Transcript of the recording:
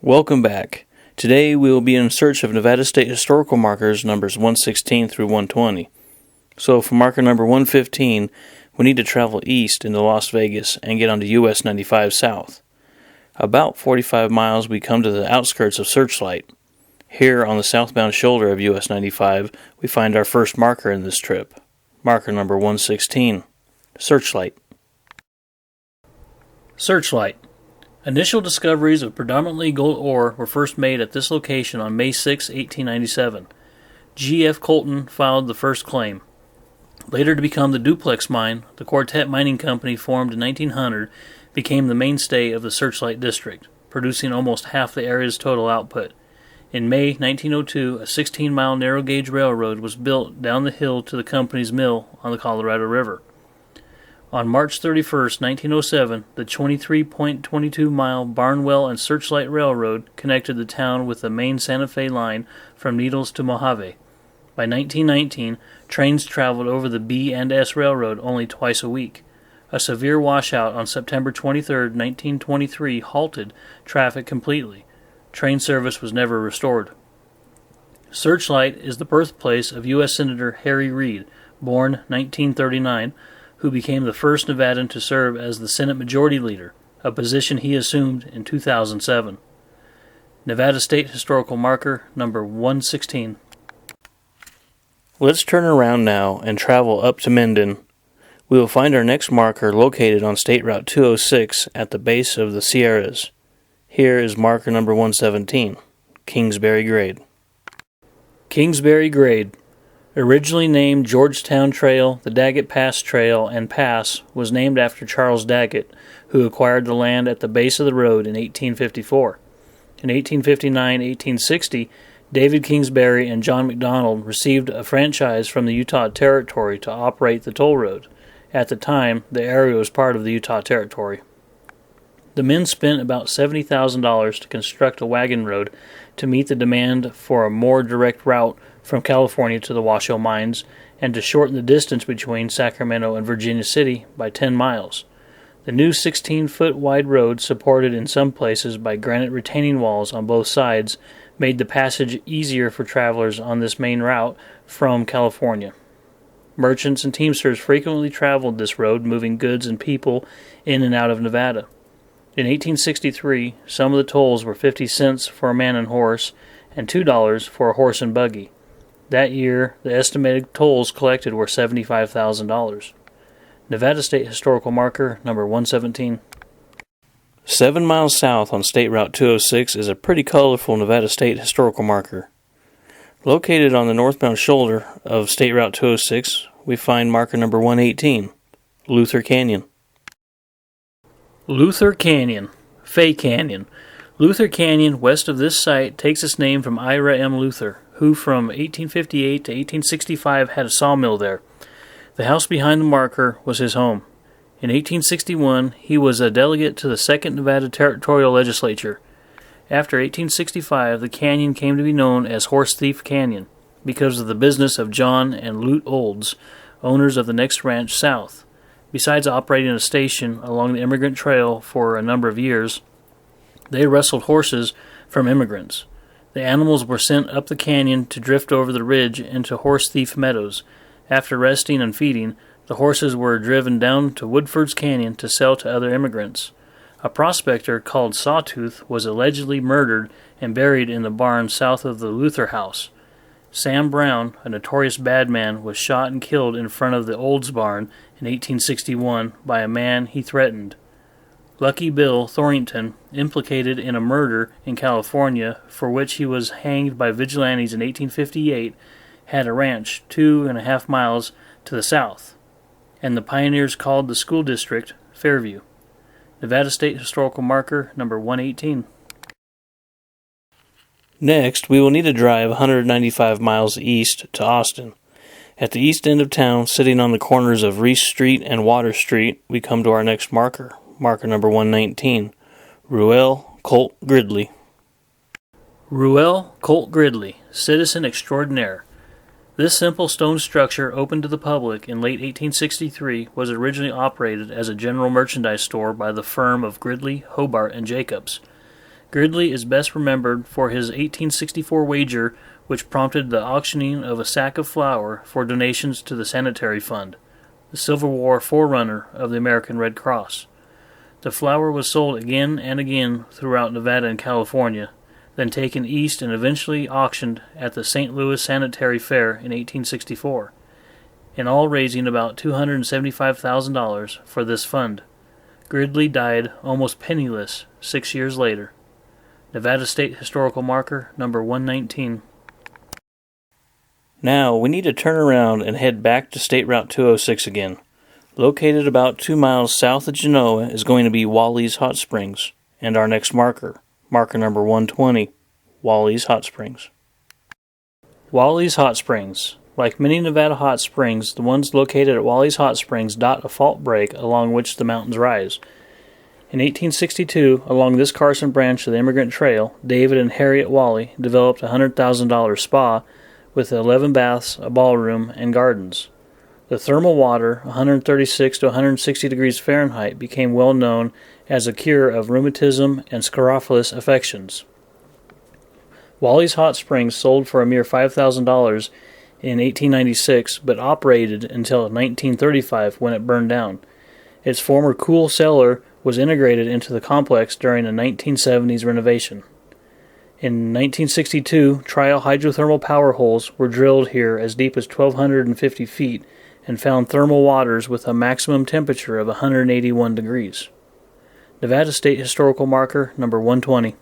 Welcome back. Today we will be in search of Nevada State historical markers numbers 116 through 120. So for marker number 115, we need to travel east into Las Vegas and get onto US 95 south. About 45 miles we come to the outskirts of Searchlight. Here on the southbound shoulder of US 95, we find our first marker in this trip. Marker number 116, Searchlight. Searchlight. Initial discoveries of predominantly gold ore were first made at this location on May 6, 1897. G.F. Colton filed the first claim. Later to become the Duplex Mine, the Quartet Mining Company, formed in 1900, became the mainstay of the Searchlight District, producing almost half the area's total output. In May 1902, a 16-mile narrow-gauge railroad was built down the hill to the company's mill on the Colorado River. On March 31, 1907, the 23.22-mile Barnwell and Searchlight Railroad connected the town with the main Santa Fe line from Needles to Mojave. By 1919, trains traveled over the B and S Railroad only twice a week. A severe washout on September 23, 1923 halted traffic completely. Train service was never restored. Searchlight is the birthplace of U.S. Senator Harry Reid, born 1939, who became the first Nevadan to serve as the Senate Majority Leader, a position he assumed in 2007. Nevada State Historical Marker number 116. Let's turn around now and travel up to Minden. We will find our next marker located on State Route 206 at the base of the Sierras. Here is marker number 117, Kingsbury Grade. Kingsbury Grade. Originally named Georgetown Trail, the Daggett Pass Trail and Pass was named after Charles Daggett, who acquired the land at the base of the road in 1854. In 1859-1860, David Kingsbury and John McDonald received a franchise from the Utah Territory to operate the toll road. At the time, the area was part of the Utah Territory. The men spent about $70,000 to construct a wagon road to meet the demand for a more direct route from California to the Washoe mines and to shorten the distance between Sacramento and Virginia City by 10 miles. The new 16-foot wide road, supported in some places by granite retaining walls on both sides, made the passage easier for travelers on this main route from California. Merchants and teamsters frequently traveled this road, moving goods and people in and out of Nevada. In 1863, some of the tolls were 50 cents for a man and horse and $2 for a horse and buggy. That year, the estimated tolls collected were $75,000. Nevada State Historical Marker number 117. 7 miles south on State Route 206 is a pretty colorful Nevada State Historical Marker. Located on the northbound shoulder of State Route 206, we find marker number 118, Luther Canyon. Luther Canyon, Fay Canyon. Luther Canyon, west of this site, takes its name from Ira M. Luther, who from 1858 to 1865 had a sawmill there. The house behind the marker was his home. In 1861, he was a delegate to the 2nd Nevada Territorial Legislature. After 1865, the canyon came to be known as Horse Thief Canyon because of the business of John and Lute Olds, owners of the next ranch south. Besides operating a station along the Immigrant Trail for a number of years, they wrestled horses from immigrants. The animals were sent up the canyon to drift over the ridge into Horse Thief Meadows. After resting and feeding, the horses were driven down to Woodford's Canyon to sell to other immigrants. A prospector called Sawtooth was allegedly murdered and buried in the barn south of the Luther house. Sam Brown, a notorious bad man, was shot and killed in front of the Olds barn in 1861 by a man he threatened. Lucky Bill Thornton, implicated in a murder in California for which he was hanged by vigilantes in 1858, had a ranch 2.5 miles to the south, and the pioneers called the school district Fairview. Nevada State Historical Marker number 118. Next, we will need to drive 195 miles east to Austin. At the east end of town, sitting on the corners of Reese Street and Water Street, we come to our next marker, marker number 119, Reuel, Colt, Gridley. Reuel, Colt, Gridley, Citizen Extraordinaire. This simple stone structure, opened to the public in late 1863, was originally operated as a general merchandise store by the firm of Gridley, Hobart, and Jacobs. Gridley is best remembered for his 1864 wager which prompted the auctioning of a sack of flour for donations to the Sanitary Fund, the Civil War forerunner of the American Red Cross. The flour was sold again and again throughout Nevada and California, then taken east and eventually auctioned at the St. Louis Sanitary Fair in 1864, in all raising about $275,000 for this fund. Gridley died almost penniless 6 years later. Nevada State Historical Marker number 119. Now we need to turn around and head back to State Route 206 again. Located about 2 miles south of Genoa is going to be Walley's Hot Springs, and our next marker, marker number 120, Walley's Hot Springs. Walley's Hot Springs. Like many Nevada hot springs, the ones located at Walley's Hot Springs dot a fault break along which the mountains rise. In 1862, along this Carson branch of the Immigrant Trail, David and Harriet Walley developed a $100,000 spa with 11 baths, a ballroom, and gardens. The thermal water, 136 to 160 degrees Fahrenheit, became well known as a cure of rheumatism and scrofulous affections. Walley's Hot Springs sold for a mere $5,000 in 1896, but operated until 1935 when it burned down. Its former cool cellar was integrated into the complex during a 1970s renovation. In 1962, trial hydrothermal power holes were drilled here as deep as 1,250 feet and found thermal waters with a maximum temperature of 181 degrees. Nevada State Historical Marker number 120.